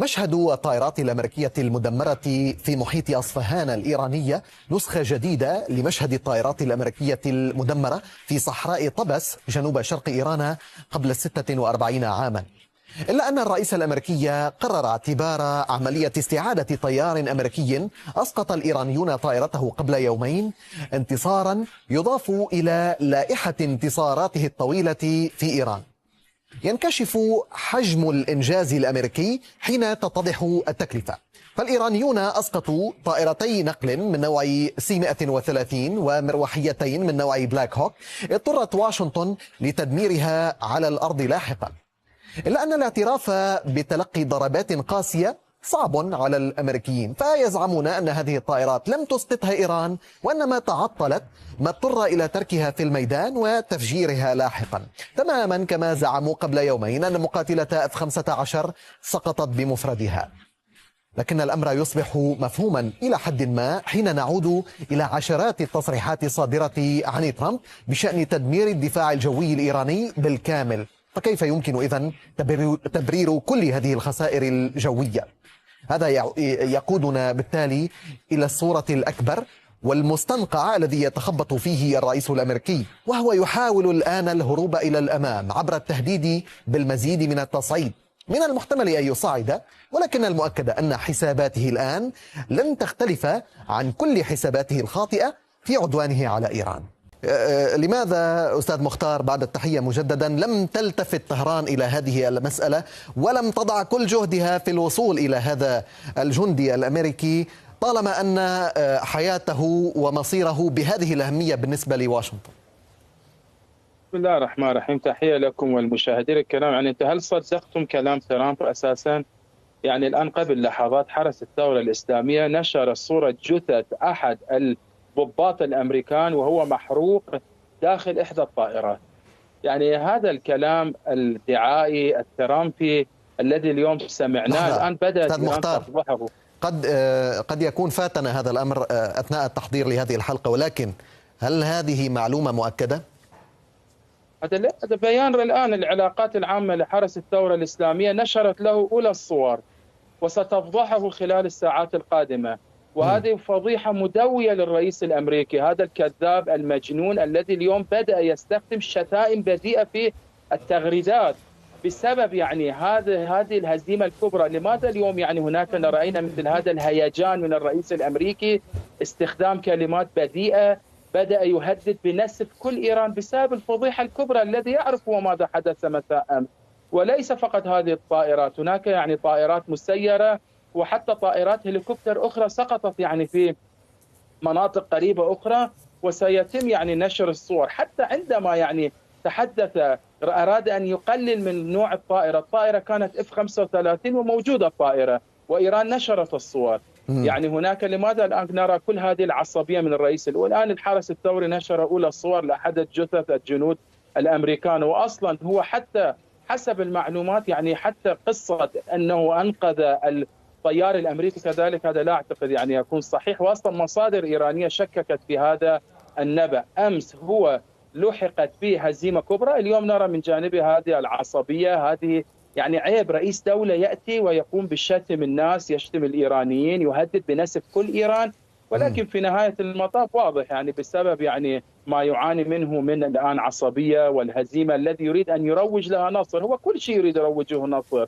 مشهد الطائرات الأمريكية المدمرة في محيط أصفهان الإيرانية نسخة جديدة لمشهد الطائرات الأمريكية المدمرة في صحراء طبس جنوب شرق إيران قبل 46 عاما. إلا أن الرئيس الأمريكي قرر اعتبار عملية استعادة طيار أمريكي أسقط الإيرانيون طائرته قبل يومين انتصارا يضاف إلى لائحة انتصاراته الطويلة في إيران. ينكشف حجم الإنجاز الأمريكي حين تتضح التكلفة، فالإيرانيون أسقطوا طائرتي نقل من نوع C-130 ومروحيتين من نوع بلاك هوك اضطرت واشنطن لتدميرها على الأرض لاحقا. إلا أن الاعتراف بتلقي ضربات قاسية صعب على الأمريكيين، فيزعمون أن هذه الطائرات لم تسقطها إيران وإنما تعطلت ما اضطر إلى تركها في الميدان وتفجيرها لاحقا، تماما كما زعموا قبل يومين أن مقاتلة F-15 سقطت بمفردها. لكن الأمر يصبح مفهوما إلى حد ما حين نعود إلى عشرات التصريحات الصادرة عن ترامب بشأن تدمير الدفاع الجوي الإيراني بالكامل. فكيف يمكن إذن تبرير كل هذه الخسائر الجوية؟ هذا يقودنا بالتالي إلى الصورة الأكبر والمستنقع الذي يتخبط فيه الرئيس الأمريكي، وهو يحاول الآن الهروب إلى الأمام عبر التهديد بالمزيد من التصعيد. من المحتمل أن يصعد، ولكن المؤكد أن حساباته الآن لن تختلف عن كل حساباته الخاطئة في عدوانه على إيران. لماذا أستاذ مختار بعد التحية مجددا لم تلتفت طهران إلى هذه المسألة ولم تضع كل جهدها في الوصول إلى هذا الجندي الأمريكي طالما أن حياته ومصيره بهذه الأهمية بالنسبة لواشنطن؟ بسم الله الرحمن الرحيم. تحية لكم والمشاهدين الكرام. يعني أنت هل صدقتم كلام ترامب أساسا؟ يعني الآن قبل لحظات حرس الثورة الإسلامية نشر صورة جثة أحد الضباط الأمريكان وهو محروق داخل إحدى الطائرات. يعني هذا الكلام الدعائي الترامبي الذي اليوم سمعناه الآن بدأت تفضحه. قد يكون فاتنا هذا الأمر أثناء التحضير لهذه الحلقة، ولكن هل هذه معلومة مؤكدة؟ هذا بيان الآن العلاقات العامة لحرس الثورة الإسلامية نشرت له أولى الصور وستفضحه خلال الساعات القادمة، وهذه فضيحة مدوية للرئيس الأمريكي، هذا الكذاب المجنون الذي اليوم بدأ يستخدم شتائم بذيئة في التغريدات بسبب يعني هذه الهزيمة الكبرى. لماذا اليوم يعني هناك رأينا مثل هذا الهيجان من الرئيس الأمريكي، استخدام كلمات بذيئة، بدأ يهدد بنسف كل إيران بسبب الفضيحة الكبرى الذي يعرف هو ماذا حدث مساء أمس. وليس فقط هذه الطائرات، هناك يعني طائرات مسيرة وحتى طائرات هليكوبتر أخرى سقطت يعني في مناطق قريبة أخرى، وسيتم يعني نشر الصور. حتى عندما يعني تحدث أراد أن يقلل من نوع الطائرة كانت F-35 وموجودة الطائرة، وإيران نشرت الصور. يعني هناك لماذا الآن نرى كل هذه العصبية من الرئيس؟ والآن الحرس الثوري نشر أولى الصور لأحد جثث الجنود الأمريكان، وأصلا هو حتى حسب المعلومات يعني حتى قصة أنه أنقذ الطيار الأمريكي كذلك هذا لا أعتقد يعني يكون صحيح، وأصلا مصادر إيرانية شككت في هذا النبأ. أمس هو لحقت به هزيمة كبرى، اليوم نرى من جانبه هذه العصبية. هذه يعني عيب رئيس دولة يأتي ويقوم بشتم الناس، يشتم الإيرانيين، يهدد بنسف كل إيران، ولكن في نهاية المطاف واضح يعني بسبب يعني ما يعاني منه من الآن عصبية والهزيمة الذي يريد أن يروج لها نصر. هو كل شيء يريد يروجه نصر.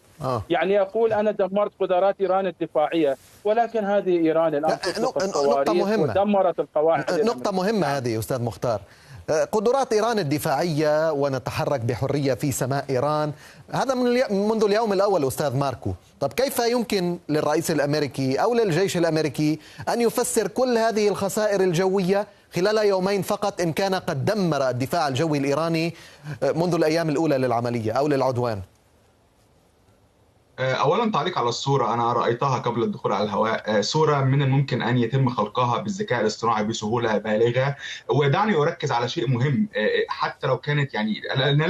يعني يقول أنا دمرت قدرات إيران الدفاعية، ولكن هذه إيران الآن نقطة مهمة ودمرت القواعد. نقطة مهمة هذه أستاذ مختار. قدرات إيران الدفاعية ونتحرك بحرية في سماء إيران، هذا منذ اليوم الأول أستاذ ماركو. طب كيف يمكن للرئيس الأمريكي أو للجيش الأمريكي أن يفسر كل هذه الخسائر الجوية خلال يومين فقط إن كان قد دمر الدفاع الجوي الإيراني منذ الأيام الأولى للعملية أو للعدوان؟ أولا تعليق على الصورة، أنا رأيتها قبل الدخول على الهواء. صورة من الممكن أن يتم خلقها بالذكاء الاصطناعي بسهولة بالغة. ودعني أركز على شيء مهم، حتى لو كانت يعني أنا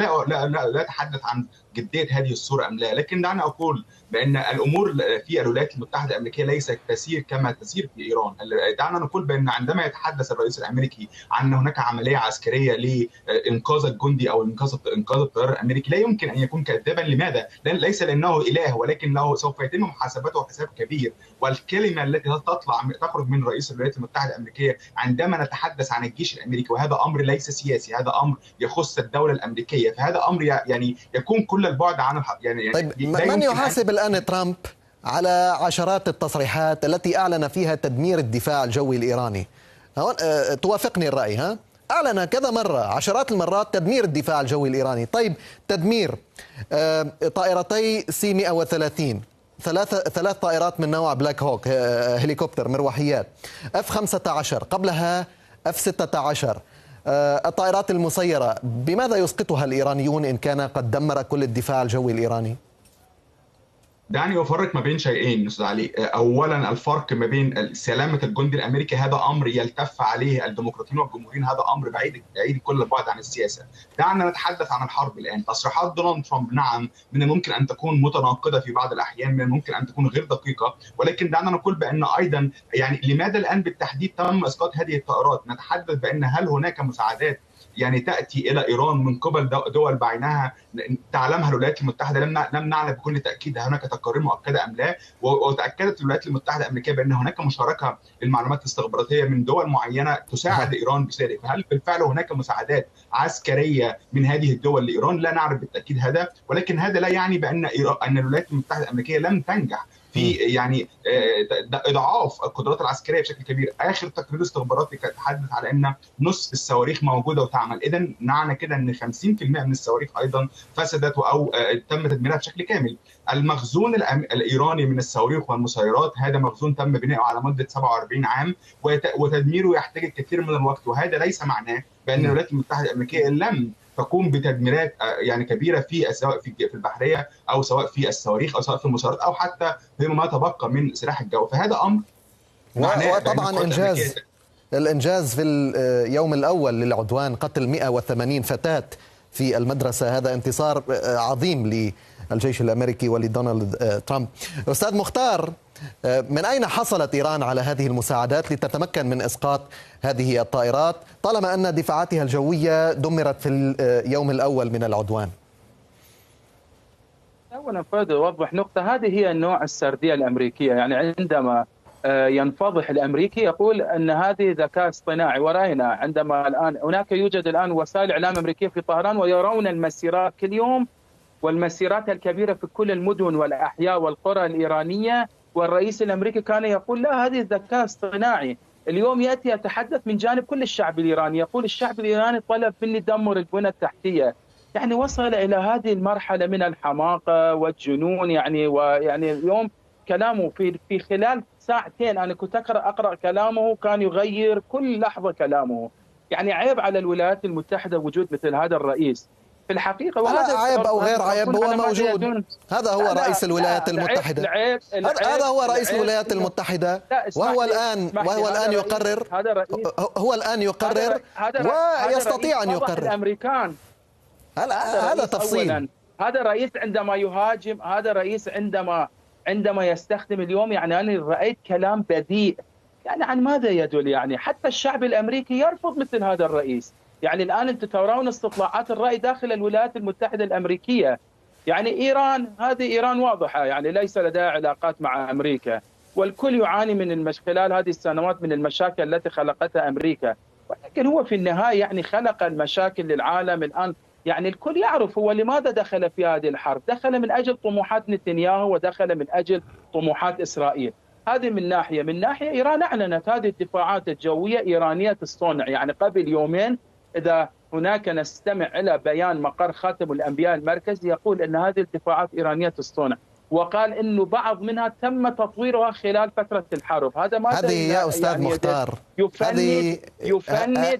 لا أتحدث عن جدية هذه الصورة أم لا، لكن دعني أقول بأن الأمور في الولايات المتحدة الأمريكية ليست تسير كما تسير في إيران. دعنا نقول بأن عندما يتحدث الرئيس الأمريكي عن أن هناك عملية عسكرية لإنقاذ الجندي أو إنقاذ الطيار الأمريكي لا يمكن أن يكون كذابا. لماذا؟ ليس لأنه إله ولكن له سوف يتم محاسبته حساب كبير. والكلمه التي تخرج من رئيس الولايات المتحده الامريكيه عندما نتحدث عن الجيش الامريكي، وهذا امر ليس سياسي، هذا امر يخص الدوله الامريكيه، فهذا امر يعني يكون كل البعد عن طيب من يحاسب الان ترامب على عشرات التصريحات التي اعلن فيها تدمير الدفاع الجوي الايراني؟ توافقني الراي؟ ها، أعلن كذا مرة، عشرات المرات، تدمير الدفاع الجوي الإيراني. طيب تدمير طائرتي سي 130، ثلاث طائرات من نوع بلاك هوك، هليكوبتر مروحيات، F-15 قبلها F-16، الطائرات المسيرة، بماذا يسقطها الإيرانيون إن كان قد دمر كل الدفاع الجوي الإيراني؟ دعني افرق ما بين شيئين استاذ علي. اولا الفرق ما بين سلامه الجندي الامريكي، هذا امر يلتف عليه الديمقراطيين والجمهوريين، هذا امر بعيد كل البعد عن السياسه. دعنا نتحدث عن الحرب الان. تصريحات دونالد ترامب نعم من الممكن ان تكون متناقضه في بعض الاحيان، من الممكن ان تكون غير دقيقه، ولكن دعنا نقول بان ايضا يعني لماذا الان بالتحديد تم اسقاط هذه الطائرات؟ نتحدث بان هل هناك مساعدات يعني تأتي إلى إيران من قبل دول بعينها تعلمها الولايات المتحدة؟ لم نعلم بكل تأكيد هناك تقارير مؤكدة أم لا، وتأكدت الولايات المتحدة الأمريكية بأن هناك مشاركة للمعلومات الاستخباراتية من دول معينة تساعد إيران بذلك. فهل بالفعل هناك مساعدات عسكرية من هذه الدول لإيران؟ لا نعرف بالتأكيد هذا، ولكن هذا لا يعني بأن الولايات المتحدة الأمريكية لم تنجح في يعني اضعاف القدرات العسكريه بشكل كبير. اخر تقرير استخباراتي كان يتحدث على ان نصف الصواريخ موجوده وتعمل، اذا معنى كده ان 50% من الصواريخ ايضا فسدت او تم تدميرها بشكل كامل. المخزون الايراني من الصواريخ والمسيرات هذا مخزون تم بناؤه على مده 47 عام، وتدميره يحتاج الكثير من الوقت، وهذا ليس معناه بان الولايات المتحده الامريكيه لم تقوم بتدميرات يعني كبيره سواء في البحريه او سواء في الصواريخ او سواء في المسيرات او حتى فيما تبقى من سلاح الجو. فهذا امر وطبعا الانجاز في اليوم الاول للعدوان، قتل 180 فتاة في المدرسة، هذا انتصار عظيم للجيش الامريكي ولدونالد ترامب. استاذ مختار، من أين حصلت إيران على هذه المساعدات لتتمكن من إسقاط هذه الطائرات طالما أن دفاعاتها الجوية دمرت في اليوم الأول من العدوان؟ أولا فؤاد أوضح نقطة، هذه هي النوع السردية الأمريكية. يعني عندما ينفضح الأمريكي يقول أن هذه ذكاء اصطناعي، ورأينا عندما الآن يوجد الآن وسائل إعلام أمريكية في طهران ويرون المسيرات كل يوم والمسيرات الكبيرة في كل المدن والأحياء والقرى الإيرانية، والرئيس الأمريكي كان يقول لا هذه الذكاء اصطناعي. اليوم يأتي يتحدث من جانب كل الشعب الإيراني، يقول الشعب الإيراني طلب مني دمر البنى التحتية. يعني وصل إلى هذه المرحلة من الحماقة والجنون. ويعني اليوم كلامه في خلال ساعتين أنا كنت أقرأ كلامه كان يغير كل لحظة كلامه. يعني عيب على الولايات المتحدة وجود مثل هذا الرئيس في الحقيقة. وهذا عيب أو غير عيب هو موجود. هذا هو رئيس الولايات المتحدة، هذا هو رئيس الولايات المتحدة، وهو الآن يقرر، هو الآن يقرر ويستطيع أن يقرر. الأمريكان هذا تفصيل. هذا رئيس عندما يهاجم، هذا رئيس عندما يستخدم اليوم، يعني أنا رأيت كلام بذيء. يعني عن ماذا يدل؟ يعني حتى الشعب الأمريكي يرفض مثل هذا الرئيس. يعني الآن أنتم ترون استطلاعات الرأي داخل الولايات المتحدة الأمريكية. يعني هذه إيران واضحة، يعني ليس لديها علاقات مع أمريكا، والكل يعاني من خلال هذه السنوات من المشاكل التي خلقتها أمريكا، ولكن هو في النهاية يعني خلق المشاكل للعالم الآن. يعني الكل يعرف هو لماذا دخل في هذه الحرب. دخل من أجل طموحات نتنياهو ودخل من أجل طموحات إسرائيل. هذه من ناحية إيران أعلنت هذه الدفاعات الجوية إيرانية الصنع. يعني قبل يومين إذا هناك نستمع إلى بيان مقر خاتم الأنبياء المركزي يقول أن هذه الدفاعات إيرانية الصنع، وقال أنه بعض منها تم تطويرها خلال فترة الحرب. هذه يا أستاذ مختار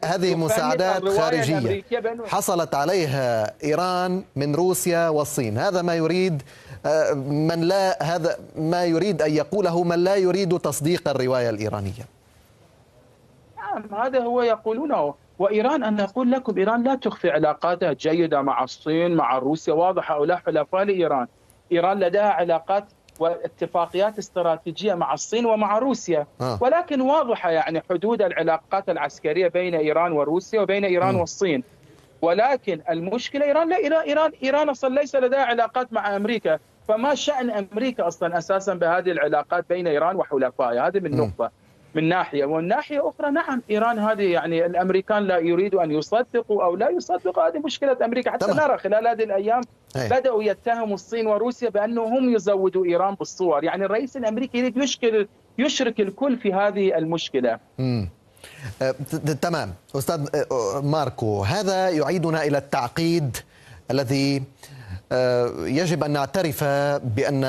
هذه مساعدات خارجية حصلت عليها إيران من روسيا والصين. هذا ما يريد هذا ما يريد أن يقوله من لا يريد تصديق الرواية الإيرانية. نعم هذا هو يقولونه. وإيران أنا أقول لكم إيران لا تخفي علاقاتها الجيدة مع الصين مع روسيا، واضح هؤلاء حلفاء لإيران. إيران لديها علاقات واتفاقيات استراتيجية مع الصين ومع روسيا، ولكن واضحة يعني حدود العلاقات العسكرية بين إيران وروسيا وبين إيران والصين. ولكن المشكلة إيران أصلا ليس لديها علاقات مع أمريكا. فما شأن أمريكا أصلا أساسا بهذه العلاقات بين إيران وحلفائها؟ هذه من نقطة، من ناحية. ومن ناحية أخرى نعم إيران هذه يعني الأمريكان لا يريدوا أن يصدقوا أو لا يصدقوا، هذه مشكلة أمريكا. حتى نرى خلال هذه الأيام بدأوا يتهموا الصين وروسيا بأنهم يزودوا إيران بالصور. يعني الرئيس الأمريكي يريد يشرك الكل في هذه المشكلة. تمام أستاذ ماركو، هذا يعيدنا إلى التعقيد الذي يجب أن نعترف بأن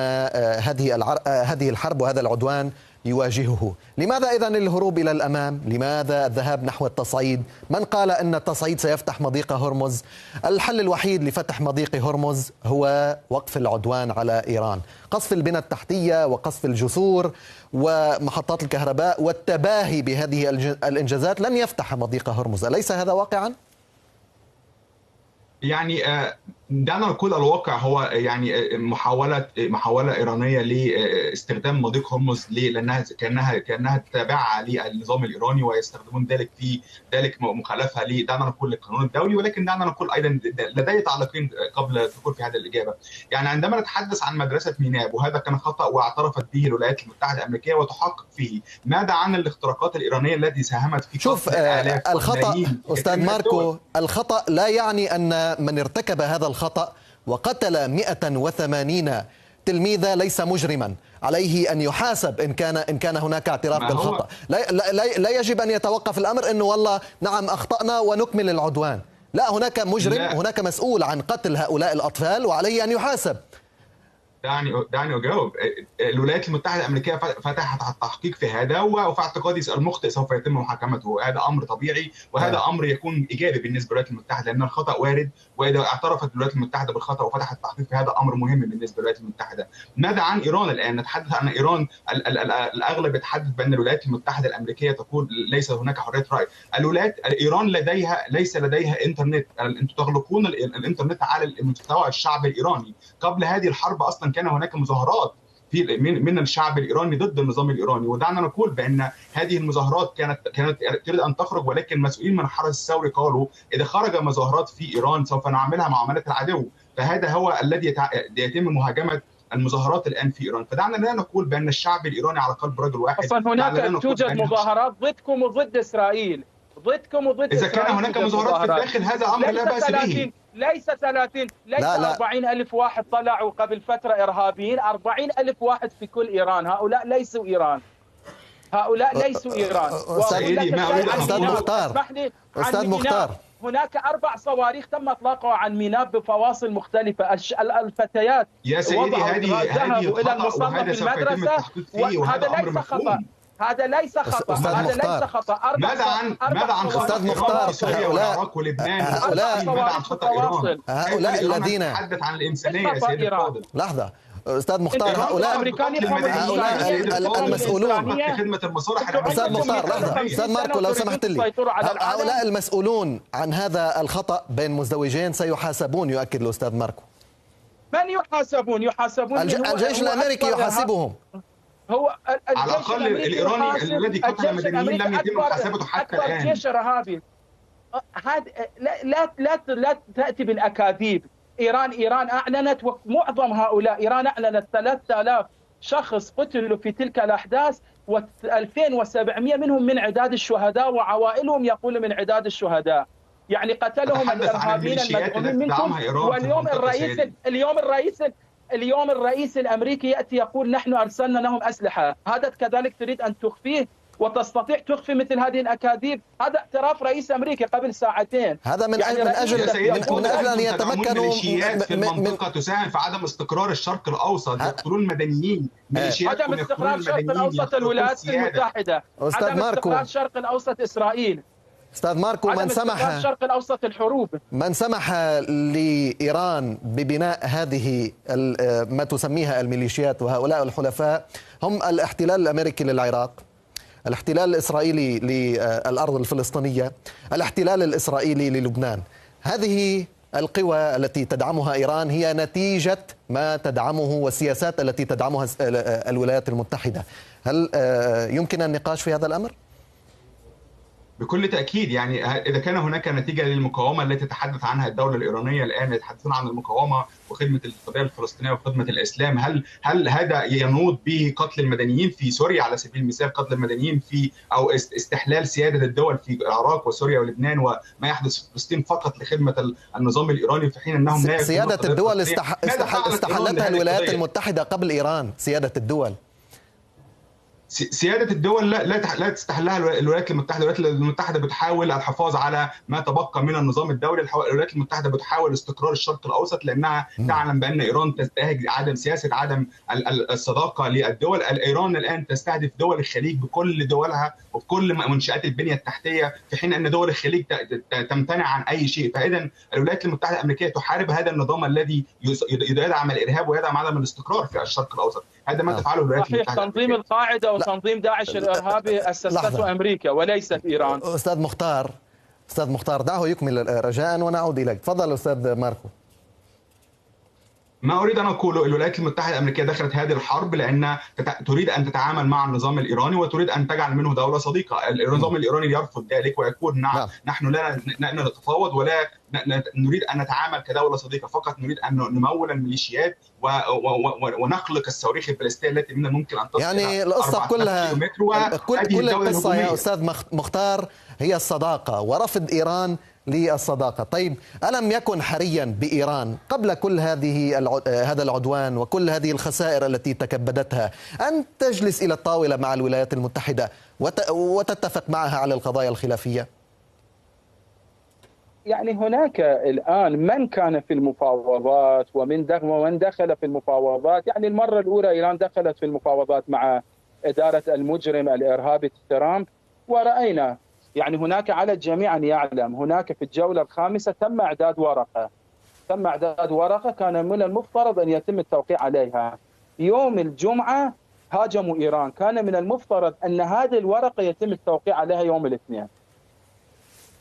هذه الحرب وهذا العدوان يواجهه. لماذا إذن الهروب إلى الأمام؟ لماذا الذهاب نحو التصعيد؟ من قال أن التصعيد سيفتح مضيق هرمز؟ الحل الوحيد لفتح مضيق هرمز هو وقف العدوان على إيران، قصف البنى التحتية وقصف الجسور ومحطات الكهرباء والتباهي بهذه الإنجازات لن يفتح مضيق هرمز. أليس هذا واقعا؟ يعني دعنا نقول الواقع هو يعني محاولة إيرانية لاستخدام مضيق هرمز لأنها كأنها تابعة للنظام الإيراني، ويستخدمون ذلك مخالفة دعنا نقول للقانون الدولي. ولكن دعنا نقول أيضا لدي تعليقين قبل الدخول في هذه الإجابة. يعني عندما نتحدث عن مدرسة ميناب وهذا كان خطأ واعترفت به الولايات المتحدة الأمريكية وتحقق فيه، ماذا عن الاختراقات الإيرانية التي ساهمت في شوف الخطأ أستاذ ماركو، الخطأ لا يعني أن من ارتكب هذا الخطأ وقتل 180 تلميذا ليس مجرما، عليه أن يحاسب إن كان هناك اعتراف بالخطأ. لا يجب أن يتوقف الأمر أنه والله نعم أخطأنا ونكمل العدوان. لا، هناك مجرم، هناك مسؤول عن قتل هؤلاء الأطفال وعليه أن يحاسب. دعني أجاوب. الولايات المتحدة الأمريكية فتحت على التحقيق في هذا، وفي اعتقادي المخطئ سوف يتم محاكمته. هذا أمر طبيعي وهذا أمر يكون إيجابي بالنسبة للولايات المتحدة، لأن الخطأ وارد، وإذا اعترفت الولايات المتحدة بالخطأ وفتحت التحقيق في هذا أمر مهم بالنسبة للولايات المتحدة. ماذا عن إيران الآن؟ نتحدث عن إيران. الأغلب يتحدث بأن الولايات المتحدة الأمريكية تقول ليس هناك حرية رأي. إيران ليس لديها إنترنت. أنتم تغلقون الإنترنت على المستوى الشعب الإيراني. قبل هذه الحرب أصلا كان هناك مظاهرات من الشعب الإيراني ضد النظام الإيراني، ودعنا نقول بأن هذه المظاهرات كانت تريد أن تخرج، ولكن مسؤولين من الحرس الثوري قالوا إذا خرج مظاهرات في إيران سوف نعملها معاملة العدو. فهذا هو الذي يتم مهاجمة المظاهرات الآن في إيران. فدعنا لا نقول بأن الشعب الإيراني على قلب رجل واحد. أصلا هناك توجد مظاهرات ضدكم وضد إسرائيل، ضدكم وضد إذا كان هناك مظاهرات في الداخل هذا أمر لا بأس به. ليس 30، ليس 40,000 واحد طلعوا قبل فترة إرهابيين، 40,000 واحد في كل إيران. هؤلاء ليسوا إيران، هؤلاء ليسوا إيران. أستاذ مختار، هناك 4 صواريخ تم إطلاقها عن ميناء بفواصل مختلفة. الفتيات يا سيدي ذهبوا إلى المصنف المدرسة، وهذا ليس خطأ. هذا ليس خطأ. هذا ليس خطأ. ماذا عن أستاذ مختار، والعراق ولبنان؟ هؤلاء الذين نتحدث عن الإنسانية يا سيدي الفاضل. لحظة أستاذ مختار، هؤلاء المسؤولون خدمة المصالح. أستاذ مختار لحظة، أستاذ ماركو لو سمحت لي، هؤلاء المسؤولون عن هذا الخطأ بين مزدوجين سيحاسبون، يؤكد الأستاذ ماركو. من يحاسبون؟ الجيش الأمريكي يحاسبهم. هو على الأقل الإيراني الذي قتل مدنيين لم يتم محاسبته حتى الآن. أكبر جيش إرهابي. هذا لا تأتي بالأكاذيب. إيران أعلنت، ومعظم هؤلاء إيران أعلنت 3000 شخص قتلوا في تلك الأحداث، و2700 منهم من عداد الشهداء، وعوائلهم يقول من عداد الشهداء. يعني قتلهم الإرهابيين المدعومين منكم. واليوم اليوم الرئيس الأمريكي يأتي يقول نحن أرسلنا لهم أسلحة. هذا كذلك تريد أن تخفيه وتستطيع تخفي مثل هذه الأكاذيب؟ هذا اعتراف رئيس أمريكا قبل ساعتين. هذا من أجل أن يتمكنوا ميليشيات في المنطقة تساهم في عدم استقرار الشرق الأوسط، يقتلون مدنيين. عدم استقرار الشرق الأوسط الولايات المتحدة، عدم استقرار الشرق الأوسط إسرائيل. أستاذ ماركو، الشرق الأوسط الحروب. من سمح لإيران ببناء هذه ما تسميها الميليشيات وهؤلاء الحلفاء هم الاحتلال الأمريكي للعراق، الاحتلال الإسرائيلي للأرض الفلسطينية، الاحتلال الإسرائيلي للبنان. هذه القوى التي تدعمها إيران هي نتيجة ما تدعمه والسياسات التي تدعمها الولايات المتحدة. هل يمكن النقاش في هذا الأمر؟ بكل تأكيد. يعني إذا كان هناك نتيجة للمقاومة التي تتحدث عنها الدولة الإيرانية الآن، يتحدثون عن المقاومة وخدمة القضية الفلسطينية وخدمة الإسلام، هل هذا ينوط به قتل المدنيين في سوريا على سبيل المثال، قتل المدنيين في أو استحلال سيادة الدول في العراق وسوريا ولبنان وما يحدث في فلسطين فقط لخدمة النظام الإيراني، في حين أنهم لا سيادة الدول استحلتها الولايات المتحدة قبل إيران. سيادة الدول سيادة الدول لا تستحلها الولايات المتحدة. الولايات المتحدة بتحاول الحفاظ على ما تبقى من النظام الدولي. الولايات المتحدة بتحاول استقرار الشرق الأوسط، لأنها تعلم بأن إيران تنتهج سياسة عدم الصداقة للدول. إيران الآن تستهدف دول الخليج بكل دولها وبكل منشآت البنية التحتية، في حين أن دول الخليج تمتنع عن أي شيء. فإذا الولايات المتحدة الأمريكية تحارب هذا النظام الذي يدعم الإرهاب ويدعم عدم الاستقرار في الشرق الأوسط. هذا ما تفعله الولايات المتحدة. تنظيم القاعدة وتنظيم داعش الإرهابي أسسته أمريكا وليست إيران. أستاذ مختار دعه يكمل رجاء ونعود إليك. تفضل أستاذ ماركو. ما أريد أن أقوله، الولايات المتحدة الأمريكية دخلت هذه الحرب لأن تريد أن تتعامل مع النظام الإيراني وتريد أن تجعل منه دولة صديقة. النظام الإيراني يرفض ذلك ويقول نحن لا نتفاوض ولا نريد أن نتعامل كدولة صديقة، فقط نريد أن نمول الميليشيات ونخلق الصواريخ البالستية التي من الممكن أن تصل يعني القصة كلها كل القصة يا أستاذ مختار هي الصداقة ورفض إيران للصداقة. طيب، ألم يكن حريا بإيران قبل كل هذا العدوان وكل هذه الخسائر التي تكبدتها أن تجلس إلى الطاولة مع الولايات المتحدة وتتفق معها على القضايا الخلافية؟ يعني هناك الآن من كان في المفاوضات ومن دخل في المفاوضات. يعني المرة الأولى إيران دخلت في المفاوضات مع إدارة المجرم الإرهابي ترامب، ورأينا يعني هناك على الجميع أن يعلم هناك في الجولة الخامسة تم إعداد ورقة كان من المفترض أن يتم التوقيع عليها. يوم الجمعة هاجموا إيران، كان من المفترض أن هذه الورقة يتم التوقيع عليها يوم الاثنين.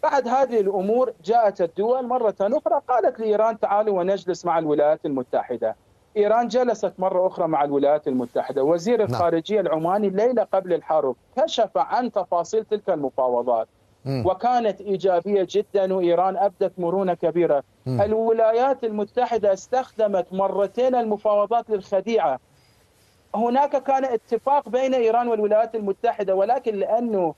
بعد هذه الأمور جاءت الدول مرة أخرى قالت لإيران تعالوا ونجلس مع الولايات المتحدة. إيران جلست مرة أخرى مع الولايات المتحدة. وزير الخارجية العماني ليلة قبل الحرب كشف عن تفاصيل تلك المفاوضات وكانت إيجابية جدا، وإيران أبدت مرونة كبيرة. الولايات المتحدة استخدمت مرتين المفاوضات للخديعة. هناك كان اتفاق بين إيران والولايات المتحدة، ولكن لأنه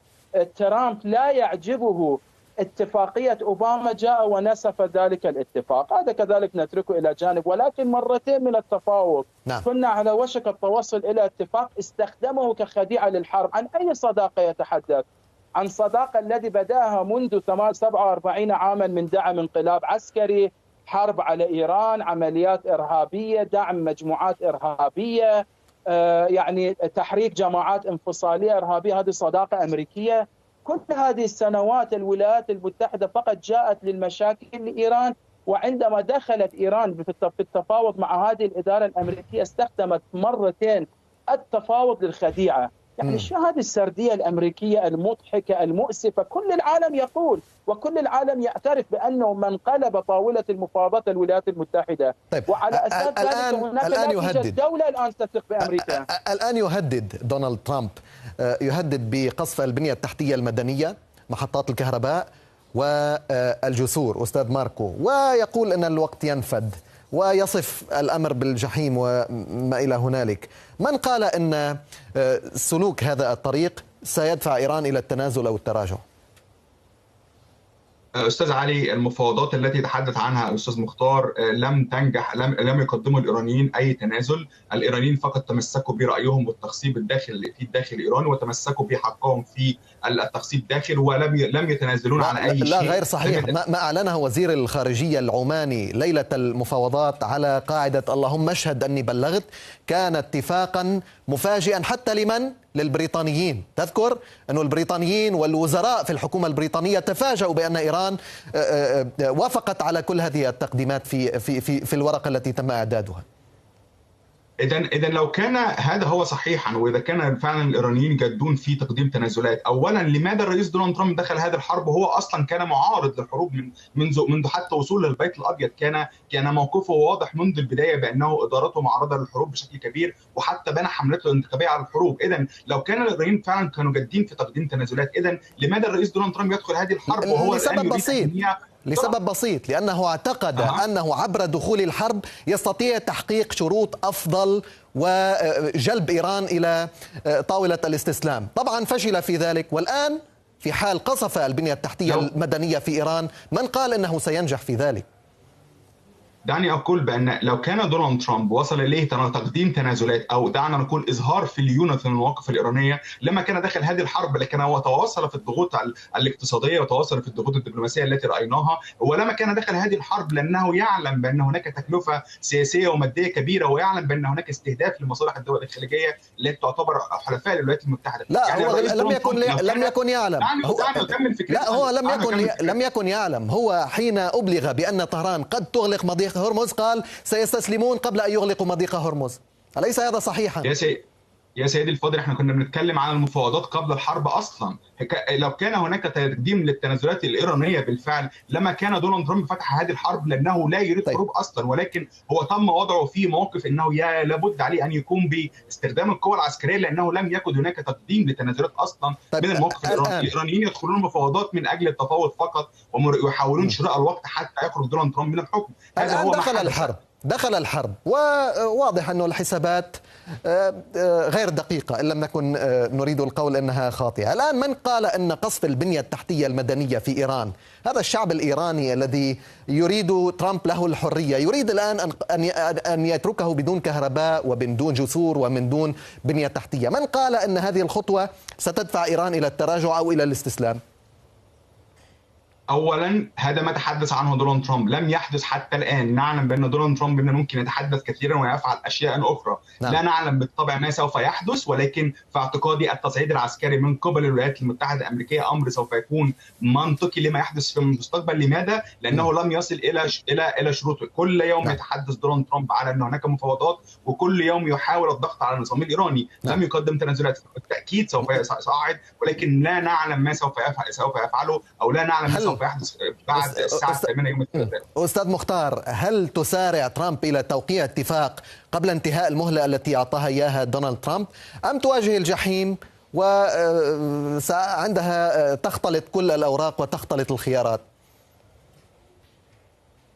ترامب لا يعجبه اتفاقية أوباما جاء ونسف ذلك الاتفاق. هذا كذلك نتركه إلى جانب، ولكن مرتين من التفاوض كنا على وشك التوصل إلى اتفاق استخدمه كخديعة للحرب. عن أي صداقة يتحدث؟ عن صداقة الذي بدأها منذ 47 عاما من دعم انقلاب عسكري، حرب على إيران، عمليات إرهابية، دعم مجموعات إرهابية، يعني تحريك جماعات انفصالية إرهابية. هذه صداقة أمريكية. كل هذه السنوات الولايات المتحدة فقط جاءت للمشاكل لإيران، وعندما دخلت إيران في التفاوض مع هذه الإدارة الأمريكية استخدمت مرتين التفاوض للخديعة. يعني شو هذه السردية الأمريكية المضحكة المؤسفة؟ كل العالم يقول وكل العالم يعترف بأنه من قلب طاولة المفاوضات الولايات المتحدة. طيب، وعلى أساس ذلك هناك لا توجد دولة الآن تثق بأمريكا. الآن يهدد دونالد ترامب يهدد بقصف البنية التحتية المدنية، محطات الكهرباء والجسور أستاذ ماركو، ويقول أن الوقت ينفد ويصف الأمر بالجحيم وما إلى هنالك. من قال أن سلوك هذا الطريق سيدفع إيران إلى التنازل أو التراجع؟ أستاذ علي، المفاوضات التي تحدث عنها الأستاذ مختار لم تنجح. لم يقدموا الإيرانيين أي تنازل. الإيرانيين فقط تمسكوا برأيهم والتخصيب في الداخل الإيراني، وتمسكوا بحقهم في التخصيب داخل، ولم يتنازلون عن أي شيء. لا، غير صحيح. ما أعلنه وزير الخارجية العماني ليلة المفاوضات على قاعدة اللهم اشهد أني بلغت كان اتفاقا مفاجئا حتى للبريطانيين. تذكر أن البريطانيين والوزراء في الحكومة البريطانية تفاجؤوا بأن إيران وافقت على كل هذه التقديمات في الورقة التي تم إعدادها. إذا لو كان هذا هو صحيحا، وإذا كان فعلا الإيرانيين جادون في تقديم تنازلات، أولا لماذا الرئيس دونالد ترامب دخل هذه الحرب وهو أصلا كان معارض للحروب منذ حتى وصوله للبيت الأبيض؟ كان موقفه واضح منذ البداية بأنه إدارته معرضة للحروب بشكل كبير، وحتى بنى حملته الانتخابية على الحروب. إذا لو كان الإيرانيين فعلا كانوا جادين في تقديم تنازلات، إذا لماذا الرئيس دونالد ترامب يدخل هذه الحرب وهو الآن يريد لسبب بسيط، لأنه اعتقد أنه عبر دخول الحرب يستطيع تحقيق شروط أفضل وجلب إيران إلى طاولة الاستسلام. طبعا فشل في ذلك، والآن في حال قصف البنية التحتية المدنية في إيران، من قال أنه سينجح في ذلك؟ دعني أقول بأن لو كان دونالد ترامب وصل إليه تقديم تنازلات، أو دعنا نقول إظهار في ليونة من المواقف الإيرانية، لما كان داخل هذه الحرب، لكن هو تواصل في الضغوط الاقتصادية وتواصل في الضغوط الدبلوماسية التي رأيناها، ولما كان داخل هذه الحرب لأنه يعلم بأن هناك تكلفة سياسية ومادية كبيرة، ويعلم بأن هناك استهداف لمصالح الدول الخليجية التي تعتبر حلفاء للولايات المتحدة. لا يعني هو لم يكن يعلم. لا هو لم يكن يعلم. هو حين أبلغ بأن طهران قد تغلق مضيق هرمز قال سيستسلمون قبل أن يغلقوا مضيق هرمز. أليس هذا صحيحا؟ يا سيدي الفاضل، احنا كنا بنتكلم عن المفاوضات قبل الحرب اصلا. لو كان هناك تقديم للتنازلات الايرانيه بالفعل لما كان دونالد ترامب فتح هذه الحرب، لانه لا يريد حروب اصلا، ولكن هو تم وضعه في موقف انه لابد عليه ان يقوم باستخدام القوى العسكريه، لانه لم يكن هناك تقديم لتنازلات اصلا من الموقف الإيراني. الايرانيين يدخلون المفاوضات من اجل التفاوض فقط، ويحاولون شراء الوقت حتى يخرج دونالد ترامب من الحكم. هذا هو دخل الحرب، وواضح أن الحسابات غير دقيقة إن لم نكن نريد القول أنها خاطئة. الآن من قال أن قصف البنية التحتية المدنية في إيران، هذا الشعب الإيراني الذي يريد ترامب له الحرية، يريد الآن أن يتركه بدون كهرباء وبدون جسور ومن دون بنية تحتية، من قال أن هذه الخطوة ستدفع إيران إلى التراجع أو إلى الاستسلام؟ اولا هذا ما تحدث عنه دونالد ترامب لم يحدث حتى الان. نعلم بان دونالد ترامب ممكن يتحدث كثيرا ويفعل اشياء اخرى. لا نعلم بالطبع ما سوف يحدث، ولكن في اعتقادي التصعيد العسكري من قبل الولايات المتحده الامريكيه امر سوف يكون منطقي لما يحدث في المستقبل. لماذا؟ لانه لم يصل الى شروطه. كل يوم يتحدث دونالد ترامب على ان هناك مفاوضات، وكل يوم يحاول الضغط على النظام الايراني. لم يقدم تنازلات، بالتاكيد سوف يصعد، ولكن لا نعلم ما سوف يفعله، او لا نعلم ما سوف يحدث بعد الساعة 8 يوم الثلاثاء. أستاذ مختار، هل تسارع ترامب إلى توقيع اتفاق قبل انتهاء المهلة التي أعطاها إياها دونالد ترامب، أم تواجه الجحيم وعندها تختلط كل الأوراق وتختلط الخيارات؟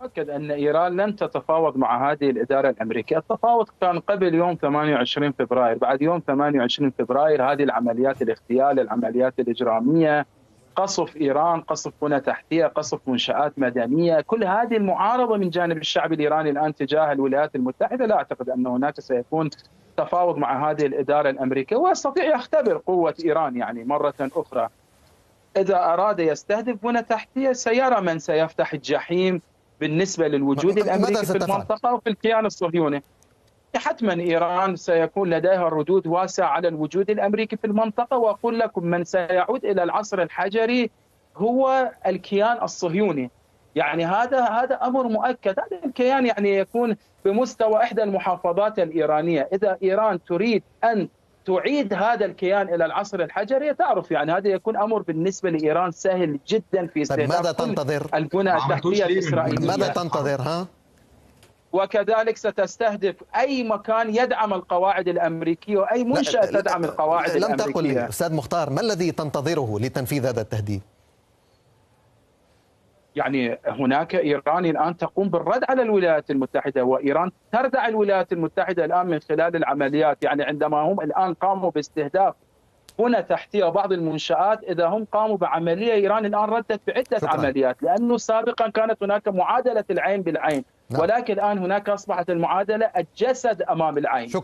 أكد أن إيران لن تتفاوض مع هذه الإدارة الأمريكية. التفاوض كان قبل يوم 28 فبراير. بعد يوم 28 فبراير هذه العمليات الاغتيال، العمليات الإجرامية، قصف إيران، قصف بنى تحتية، قصف منشآت مدنية، كل هذه المعارضة من جانب الشعب الإيراني الآن تجاه الولايات المتحدة. لا أعتقد أن هناك سيكون تفاوض مع هذه الإدارة الأمريكية، ويستطيع يختبر قوة إيران يعني مرة أخرى. إذا أراد يستهدف بنى تحتية سيرى من سيفتح الجحيم بالنسبة للوجود الأمريكي في المنطقة وفي الكيان الصهيوني. حتما إيران سيكون لديها ردود واسعة على الوجود الأمريكي في المنطقة. وأقول لكم من سيعود إلى العصر الحجري هو الكيان الصهيوني. يعني هذا أمر مؤكد. هذا الكيان يعني يكون بمستوى إحدى المحافظات الإيرانية. إذا إيران تريد أن تعيد هذا الكيان إلى العصر الحجري، تعرف يعني هذا يكون أمر بالنسبة لإيران سهل جدا في استهداف ماذا تنتظر؟ البنى التحتية الإسرائيلية. ماذا تنتظر؟ وكذلك ستستهدف أي مكان يدعم القواعد الأمريكية وأي منشأة تدعم القواعد الأمريكية. لم تقل لي أستاذ مختار ما الذي تنتظره لتنفيذ هذا التهديد؟ يعني هناك إيران الآن تقوم بالرد على الولايات المتحدة، وإيران تردع الولايات المتحدة الآن من خلال العمليات. يعني عندما هم الآن قاموا باستهداف بنى تحتية وبعض المنشآت، إذا هم قاموا بعملية، إيران الآن ردت بعدة عمليات، لأنه سابقا كانت هناك معادلة العين بالعين، ولكن الآن هناك أصبحت المعادلة الجسد أمام العين. شكرا.